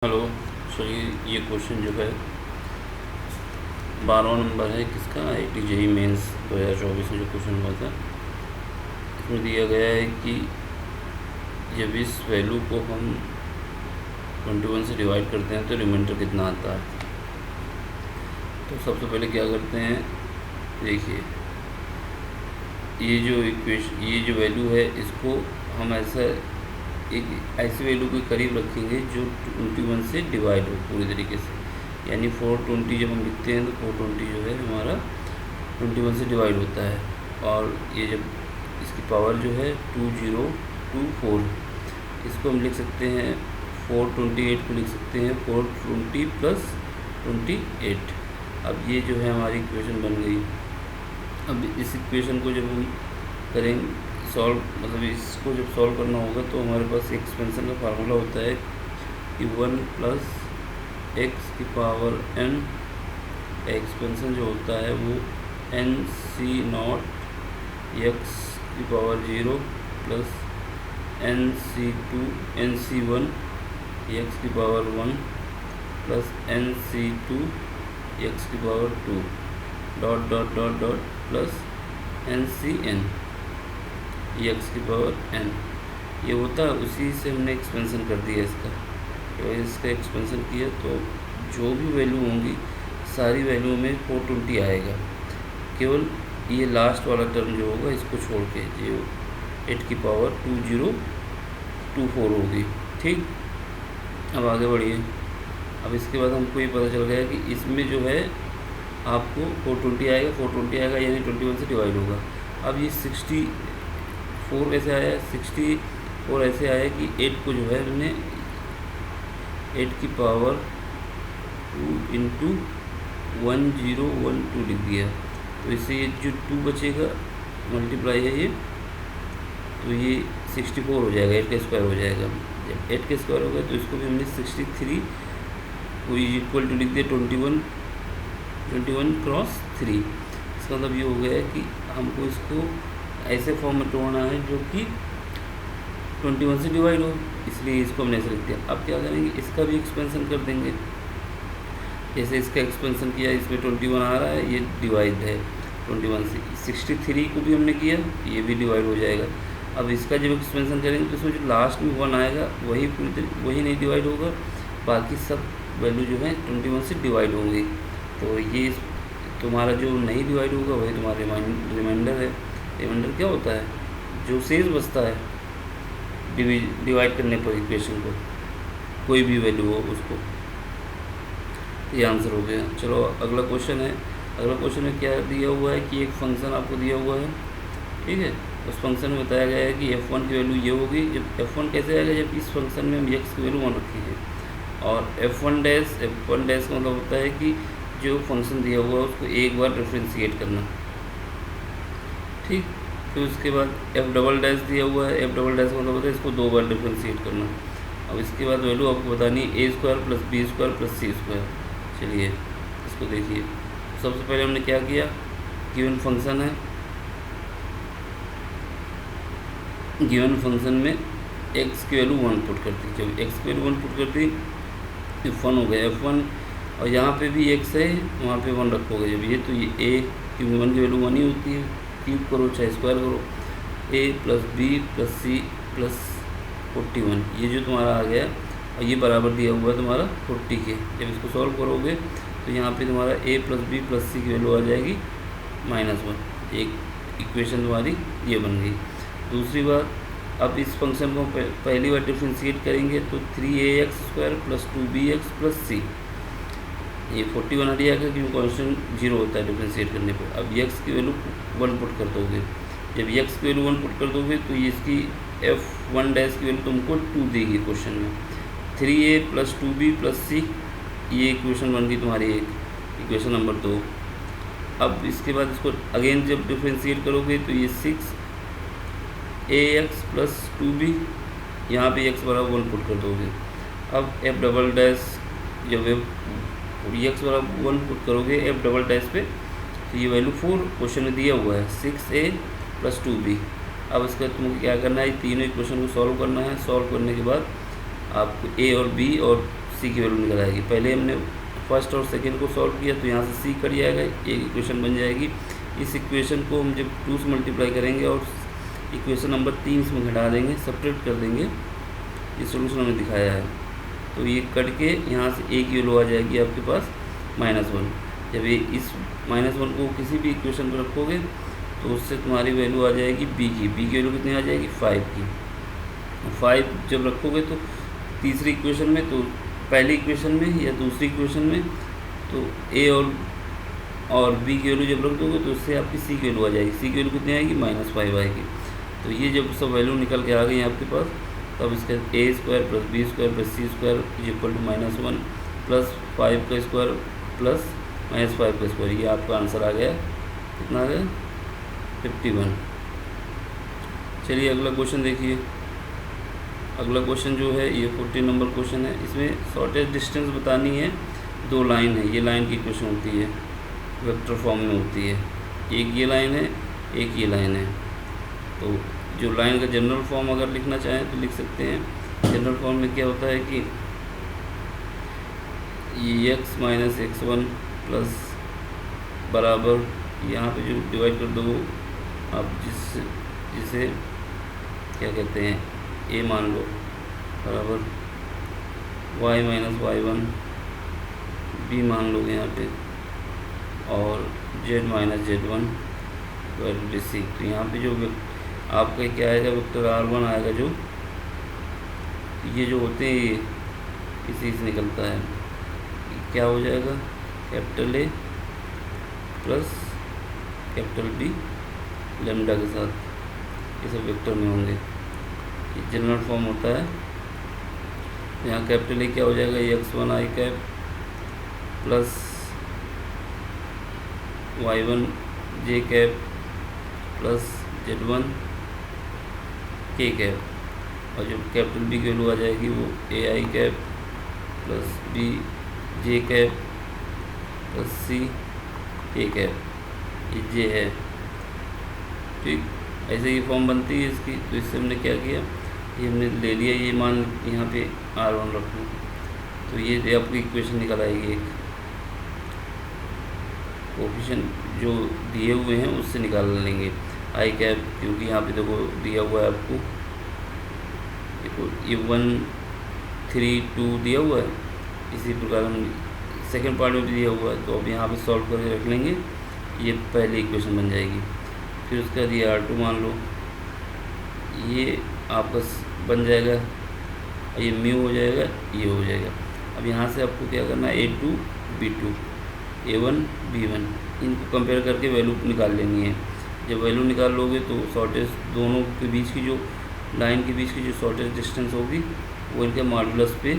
Hello. चलिए, ये question जो है 12वां नंबर है किसका, IIT JEE मेंस 2024 में जो क्वेश्चन हुआ था। इसमें दिया गया है कि जब इस वैल्यू को हम 21 से डिवाइड करते हैं तो रिमाइंडर कितना आता है। तो सबसे पहले क्या करते हैं, देखिए ये जो वैल्यू है इसको हम एक ऐसी वैल्यू के करीब रखेंगे जो 21 से डिवाइड हो पूरी तरीके से। यानी 420 जब हम लिखते हैं तो 420 जो है हमारा 21 से डिवाइड होता है। और ये जब इसकी पावर जो है 2024, इसको हम लिख सकते हैं 428 को लिख सकते हैं 420 प्लस 28। अब ये जो है हमारी इक्वेशन बन गई। अब इस इक्वेशन को जब हम करेंगे सॉल्व, मतलब इसको जब सॉल्व करना होगा तो हमारे पास एक्सपेंशन का फार्मूला होता है कि 1 प्लस एक्स की पावर n। एक्सपेंशन जो होता है वो NC0 एक्स की पावर 0 प्लस NC1 एक्स की पावर 1 प्लस NC2 एक्स की power 2 dot dot dot dot plus NCn x की पावर n। ये होता है, उसी से हमने एक्सपेंशन कर दिया इसका। तो इसका एक्सपेंशन किया तो जो भी वैल्यू होंगी सारी वैल्यू में 420 आएगा। केवल ये लास्ट वाला टर्म जो होगा इसको छोड़ के जो 8 की पावर 2024 होगी। ठीक, अब आगे बढ़िए। अब इसके बाद हमको ये पता चल गया कि इसमें जो है आपको 420 आएगा, 420 आएगा यानी 21 से डिवाइड होगा। अब ये 64 ऐसे आया, 64 ऐसे आया कि 8 को जो है हमने 8 की पावर 2 इंटू 1012 लिख दिया। तो इससे ये जो 2 बचेगा मल्टीप्लाई है ये, तो ये 64 हो जाएगा, 8 का स्क्वायर हो जाएगा। जब 8 का स्क्वायर हो गया तो इसको भी हमने 63 को इक्वल टू लिख दिया 21 क्रॉस 3। इसका मतलब ये हो गया है कि हमको इसको ऐसे फॉर्म में तोड़ना है जो कि 21 से डिवाइड हो, इसलिए इसको हमने ऐसे लिख दिया। अब क्या करेंगे, इसका भी एक्सपेंशन कर देंगे। जैसे इसका एक्सपेंशन किया, इसमें 21 आ रहा है, ये डिवाइड है 21 से। 63 को भी हमने किया, ये भी डिवाइड हो जाएगा। अब इसका जब एक्सपेंशन करेंगे तो इसमें जो लास्ट में 1 आएगा वही नहीं डिवाइड होगा, बाकी सब वैल्यू जो है 21 से डिवाइड होंगी। तो ये तुम्हारा जो नहीं डिवाइड होगा वही तुम्हारा रिमाइंडर है। रिमाइंडर क्या होता है, जो शेष बचता है डिवाइड करने पर इक्वेशन को, कोई भी वैल्यू हो उसको। ये आंसर हो गया। चलो अगला क्वेश्चन है। अगला क्वेश्चन में क्या दिया हुआ है कि एक फंक्शन आपको दिया हुआ है, ठीक है। उस फंक्शन में बताया गया है कि f1 की वैल्यू ये होगी। जब f1 कैसे आएगा, जब इस फंक्शन में हम x की वैल्यू 1 रखेंगे। और f1 डैश का मतलब होता है कि जो फंक्शन दिया हुआ है उसको एक बार डिफ्रेंशिएट करना, ठीक। फिर उसके बाद f डबल डैश दिया हुआ है, f डबल डैश का मतलब होता है इसको 2 बार डिफ्रेंशिएट करना। अब इसके बाद वैल्यू आपको बतानी है a² plus b² plus c²। चलिए इसको देखिए। सबसे पहले हमने क्या किया, गिवन फंक्शन है, गिवन फंक्शन में x की वैल्यू 1 पुट करती। जब x की वैल्यू 1 पुट करती f1 हो गया f1, और यहाँ पे भी x है, वहाँ पे 1 रखोगे जब ये, तो ये a, क्योंकि 1 की वैल्यू 1 ही होती है, क्यूब करो चाहे स्क्वायर करो, a plus b plus c plus 41, ये जो तुम्हारा आ गया। और ये बराबर दिया हुआ है तुम्हारा 40 के। जब इसको सॉल्व करोगे तो यहाँ पे तुम्हारा a plus b plus c की वैल्यू आ जाएगी -1। एक इक्वेशन तुम्हारी ये बन गई। दूसरी बात, अब इस फंक्शन को पहली बार डिफ्रेंशिएट करेंगे तो 3ax² plus 2bx plus c, ये 41 हट जाएगा क्योंकि कॉन्स्टेंट 0 होता है डिफ्रेंशिएट करने पर। अब x की वैल्यू 1 पुट कर दोगे। जब x की वैल्यू 1 पुट कर दोगे तो ये इसकी f1 डैश की वैल्यू तुमको 2 देगी क्वेश्चन में। 3a plus 2b plus c, ये इक्वेशन बन गई तुम्हारी इक्वेशन नंबर 2। अब इसके बाद इसको अगेन जब डिफ्रेंशिएट करोगे तो ये 6ax प्लस 2b, यहाँ पे x बराबर 1 पुट कर दोगे। अब f डबल डैश जब x बराबर 1 पुट करोगे f डबल डैश पे, तो ये वैल्यू 4 क्वेश्चन में दिया हुआ है, 6a प्लस 2b। अब इसका तुमको क्या करना है, तीनों इक्वेशन को सॉल्व करना है। सॉल्व करने के बाद आपको a और b और सी की वैल्यू निकल आएगी। पहले हमने फर्स्ट और सेकंड को सॉल्व किया तो यहाँ से सी कट जाएगा, एक इक्वेशन बन जाएगी। इस इक्वेशन को हम जब 2 से मल्टीप्लाई करेंगे और इक्वेशन नंबर 3 इसमें घटा देंगे, सब्ट्रैक्ट कर देंगे, ये सोल्यूशन हमने दिखाया है। तो ये कट के यहाँ से एक वैल्यू आ जाएगी आपके पास -1। जब ये इस -1 को किसी भी इक्वेशन पर रखोगे तो उससे तुम्हारी वैल्यू आ जाएगी बी की वैल्यू कितनी आ जाएगी 5 की। 5 जब रखोगे तो तीसरी इक्वेशन में, तो पहली इक्वेशन में या दूसरी इक्वेशन में, तो ए और बी की वैल्यू जब रख दोगे तो उससे आपकी सी की वैल्यू आ जाएगी। सी की वैल्यू कितनी आएगी -5 आएगी। तो ये जब सब वैल्यू निकल के आ गई आपके पास, तब इसका a² + b² + c² = -1 प्लस 5 का स्क्वायर प्लस -5 का स्क्वायर, ये आपका आंसर आ गया। कितना आ गया 51। चलिए अगला क्वेश्चन देखिए। अगला क्वेश्चन जो है ये 14 नंबर क्वेश्चन है। इसमें शॉर्टेस्ट डिस्टेंस बतानी है, 2 लाइन है, ये लाइन की इक्वेशन होती है, वेक्टर फॉर्म में होती है। एक ये लाइन है, एक ये लाइन है। तो जो लाइन का जनरल फॉर्म अगर लिखना चाहें तो लिख सकते हैं। जनरल फॉर्म में क्या होता है कि x - x1 प्लस बराबर, यहाँ पे जो डिवाइड कर दो आप जिसे क्या कहते हैं a मान लो, बराबर y - y1 b मान लोगे यहाँ पे, और z - z1 /c। तो यहाँ पे जो आपका क्या आएगा वेक्टर r1 आएगा, जो ये जो होते हैं ये इसी से निकलता है, क्या हो जाएगा A प्लस B लैम्डा के साथ, ये सब वेक्टर में होंगे। ये जनरल फॉर्म होता है। यहाँ A क्या हो जाएगा x1 i cap plus y1 j cap plus z1 k cap, और जो B की वैल्यू आ जाएगी वो ai cap plus b j cap plus c k cap, ये j है। ठीक, ऐसे ही फॉर्म बनती है इसकी। तो इससे हमने क्या किया, ये हमने ले लिया, ये मान यहाँ पे r1 रख लो, तो ये आपकी इक्वेशन निकल आएगी। एक कोफिशिएंट जो दिए हुए हैं उससे निकाल लेंगे आई कैप, क्योंकि यहाँ पे देखो दिया हुआ है आपको, देखो ये 1 3 2 दिया हुआ है। इसी प्रकार हम सेकंड पार्ट में भी दिया हुआ है, तो अब यहाँ पे सॉल्व करके रख लेंगे, ये पहली इक्वेशन बन जाएगी। फिर उसका ये r2 मान लो, ये आपका बन जाएगा, ये म्यू हो जाएगा, ये हो जाएगा। अब यहाँ से आपको क्या करना है, a2 b2 a1 b1 इनको कंपेयर करके वैल्यू निकाल लेनी है। जब वैल्यू निकाल लोगे तो शॉर्टेस्ट दोनों के बीच की जो लाइन के बीच की जो शॉर्टेस्ट डिस्टेंस होगी वो इनके मॉडुलस पे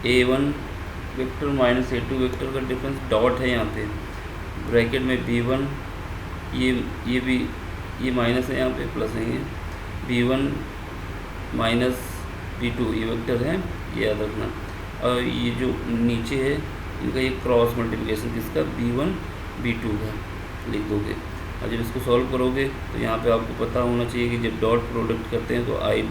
a1 vector minus a2 vector का डिफरेंस डॉट है यहाँ पे ब्रैकेट में b1, ये भी ये माइनस है यहाँ पे, प्लस है ये b1 माइनस b2 ये वेक्टर है, ये याद रखना। और ये जो नीचे है इनका ये क्रॉस मल्टीप्लिकेशन किसका b1 b2 का लिख दोगे। और जब इसको सॉल्व करोगे तो यहाँ पे आपको पता होना चाहिए कि जब डॉट प्रोडक्ट करते हैं तो आई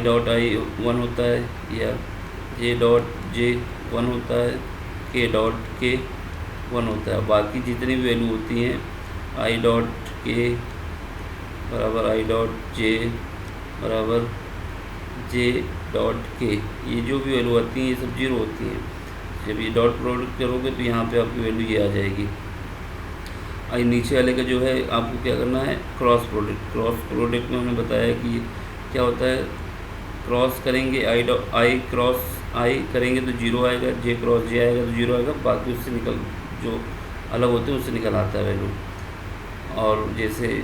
डॉट आई 1 होता है, या जे डॉट जे 1 होता है, के डॉट के 1 होता है। बाकी जितनी भी वैल्यू होती हैं आई डॉट के बराबर आई डॉट जे बराबर जे डॉट के, ये जो भी वैल्यू आती हैं ये सब 0 होती हैं। जब ये डॉट प्रोडक्ट करोगे तो यहाँ पे आपकी वैल्यू ये आ जाएगी। आई नीचे वाले का जो है आपको क्या करना है, क्रॉस प्रोडक्ट। क्रॉस प्रोडक्ट में हमने बताया कि क्या होता है, क्रॉस करेंगे आई क्रॉस आई करेंगे तो 0 आएगा, जे क्रॉस जे आएगा तो 0 आएगा, बाकी उससे निकल जो अलग होते हैं उससे निकल आता है वैल्यू। और जैसे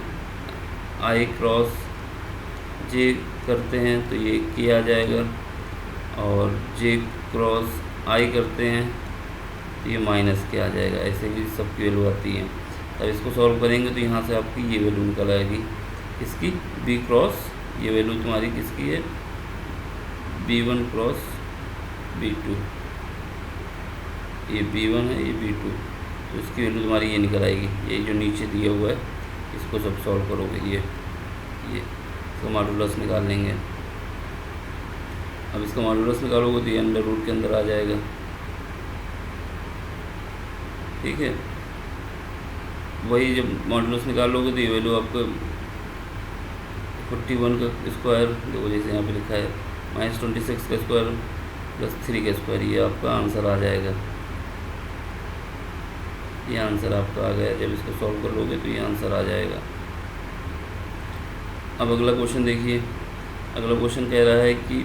आई क्रॉस जे करते हैं तो ये के आ जाएगा, और जे क्रॉस आई करते हैं तो ये माइनस के आ जाएगा। ऐसे भी सबकी वैल्यू आती है। अब इसको सॉल्व करेंगे तो यहाँ से आपकी ये वैल्यू निकल आएगी, इसकी बी क्रॉस, ये वैल्यू तुम्हारी किसकी है, b1 क्रॉस b2, ये b1 है, ये b2, तो इसकी वैल्यू तुम्हारी ये निकल आएगी। ये जो नीचे दिया हुआ है इसको सब सॉल्व करोगे, ये इसका मॉडुलस निकाल लेंगे। अब इसका मॉडुलस निकालोगे तो ये अंडर रूट के अंदर आ जाएगा। ठीक है, वही जब मॉडुलस निकालोगे तो ये वैल्यू आपको 41 का स्क्वायर, देखो जैसे यहाँ पे लिखा है -26 का स्क्वायर प्लस 3 का स्क्वायर, ये आपका आंसर आ जाएगा। ये आंसर आपका आ गया। जब इसको सॉल्व कर लोगे तो ये आंसर आ जाएगा। अब अगला क्वेश्चन देखिए। अगला क्वेश्चन कह रहा है कि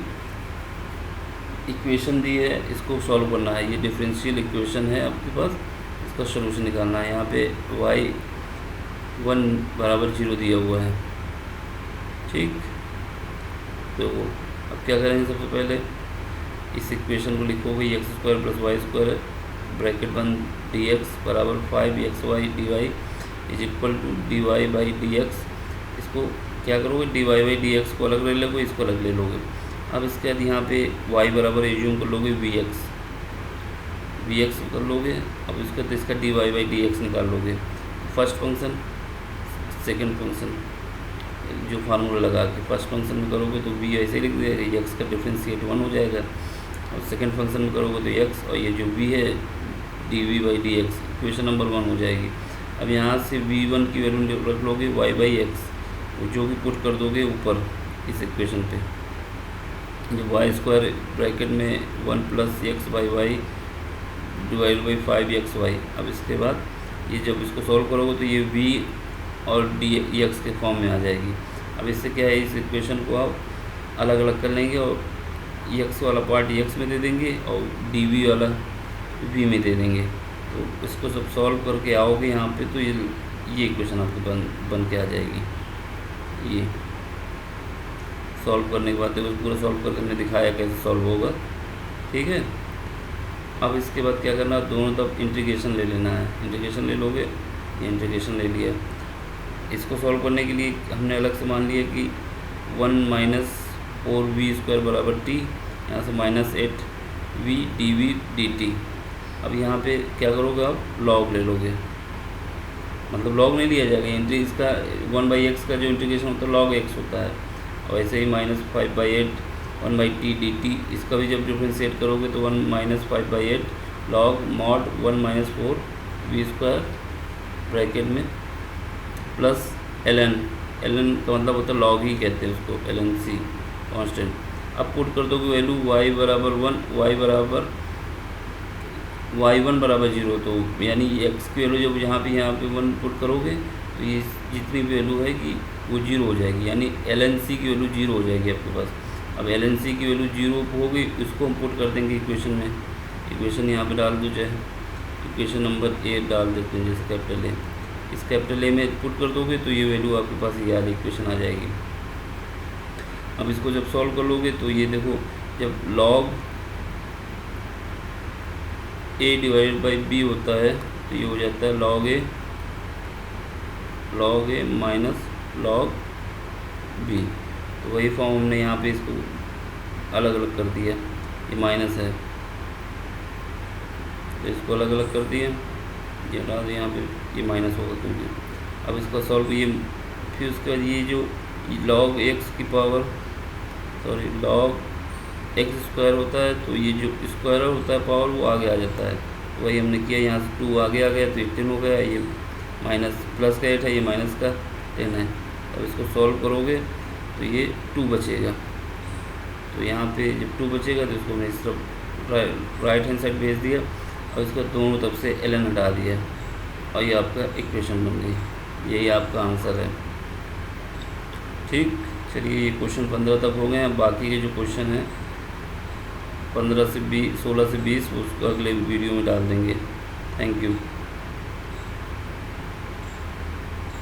इक्वेशन दी है, इसको सॉल्व करना है। ये डिफरेंशियल इक्वेशन है आपके पास, इसका सलूशन निकालना है। यहाँ पे y1 = 0 दिया हुआ है। ठीक, तो अब क्या करेंगे, सबसे पहले इस इक्वेशन को लिखोगे x² + y² ब्रैकेट बंद dx = 5xy dy = dy/dx। इसको क्या करोगे, dy/dx को अलग ले लोगे, इसको अलग ले लोगे। अब इसके बाद यहाँ पे y बराबर एज्यूम कर लोगे vx कर लोगे। अब इसके बाद इसका dy/dx निकाल लोगे। फर्स्ट फंक्शन सेकंड फंक्शन जो फार्मूला लगा के फर्स्ट फंक्शन में करोगे तो v ऐसे ही लिख देगा, x का डिफ्रेंशिएट 1 हो जाएगा। और सेकंड फंक्शन में करोगे तो x, और ये जो v है dv/dx इक्वेशन नंबर 1 हो जाएगी। अब यहाँ से v1 की वैल्यू रख लोगे y/x, जो भी पुट कर दोगे ऊपर इस इक्वेशन पे, जो y² ब्रैकेट में 1 + x/y / 5xy। अब इसके बाद ये जब इसको सॉल्व करोगे तो ये v और dx के फॉर्म में आ जाएगी। अब इससे क्या है, इस इक्वेशन को आप अलग अलग कर लेंगे और x वाला पार्ट x में दे देंगे और dv वाला v में दे देंगे। तो इसको सब सॉल्व करके आओगे यहाँ पे तो ये इक्वेशन आपको बन के आ जाएगी। ये सॉल्व करने के बाद देखो पूरा सॉल्व करके हमने दिखाया कैसे सॉल्व होगा। ठीक है, अब इसके बाद क्या करना, दोनों तरफ इंटीग्रेशन ले लेना है। इंटीग्रेशन ले लोगे, ये इंटीग्रेशन ले लिया। इसको सॉल्व करने के लिए हमने अलग से मान लिया कि 1 - 4v² = t, यहाँ से -8v dv/dt। अब यहाँ पे क्या करोगे, आप लॉग ले लोगे, मतलब लॉग नहीं लिया जाएगा, इंट्री इसका 1/x का जो इंटीग्रेशन होता है log x होता है। और ऐसे ही -5/8 1/t dt, इसका भी जब डिफ्रेंशिएट करोगे तो 1 - 5/8 log mod 1 - 4v² ब्रैकेट में प्लस ln का मतलब होता है लॉग ही कहते हैं उसको, lnc कांस्टेंट। अब पुट कर दोगे वैल्यू y = 1, y1 = 0, तो यानी x की वैल्यू जब यहाँ पे 1 पुट करोगे तो ये जितनी भी वैल्यू है कि वो 0 हो जाएगी, यानी lnc की वैल्यू 0 हो जाएगी आपके पास। अब lnc की वैल्यू 0 हो गई, इसको हम पुट कर देंगे इक्वेशन में। इक्वेशन यहाँ पे डाल दो, चाहे इक्वेशन नंबर A डाल देते हैं, जैसे कैपिटल A। इस कैपिटल A में पुट कर दोगे तो ये वैल्यू आपके पास ये वाली इक्वेशन आ जाएगी। अब इसको जब सॉल्व कर लोगे तो ये देखो, जब log A / b होता है तो ये हो जाता है log A - log b। तो वही फॉर्म हमने यहाँ पे इसको अलग अलग कर दिया। ये माइनस है तो इसको अलग अलग कर दिया, ये हटा दिया, यहाँ पे ये माइनस होगा क्योंकि। अब इसका सॉल्व ये, फिर उसके बाद ये जो log x² होता है तो ये जो स्क्वायर होता है पावर वो आगे आ जाता है। वही हमने किया, यहाँ से 2 आगे आ गया तो 18 हो गया। ये प्लस का 8 है, ये माइनस का 10 है। अब इसको सॉल्व करोगे तो ये 2 बचेगा। तो यहाँ पे जब 2 बचेगा तो इसको हमने इस तरफ राइट हैंड साइड भेज दिया और इसका दोनों तरफ से ln हटा दिया और ये आपका इक्वेशन बन गई। यही आपका आंसर है। ठीक, चलिए ये क्वेश्चन 15 तक हो गए हैं। बाकी के जो क्वेश्चन हैं 15 से 20, 16 से 20 उसको अगले वीडियो में डाल देंगे। Thank you.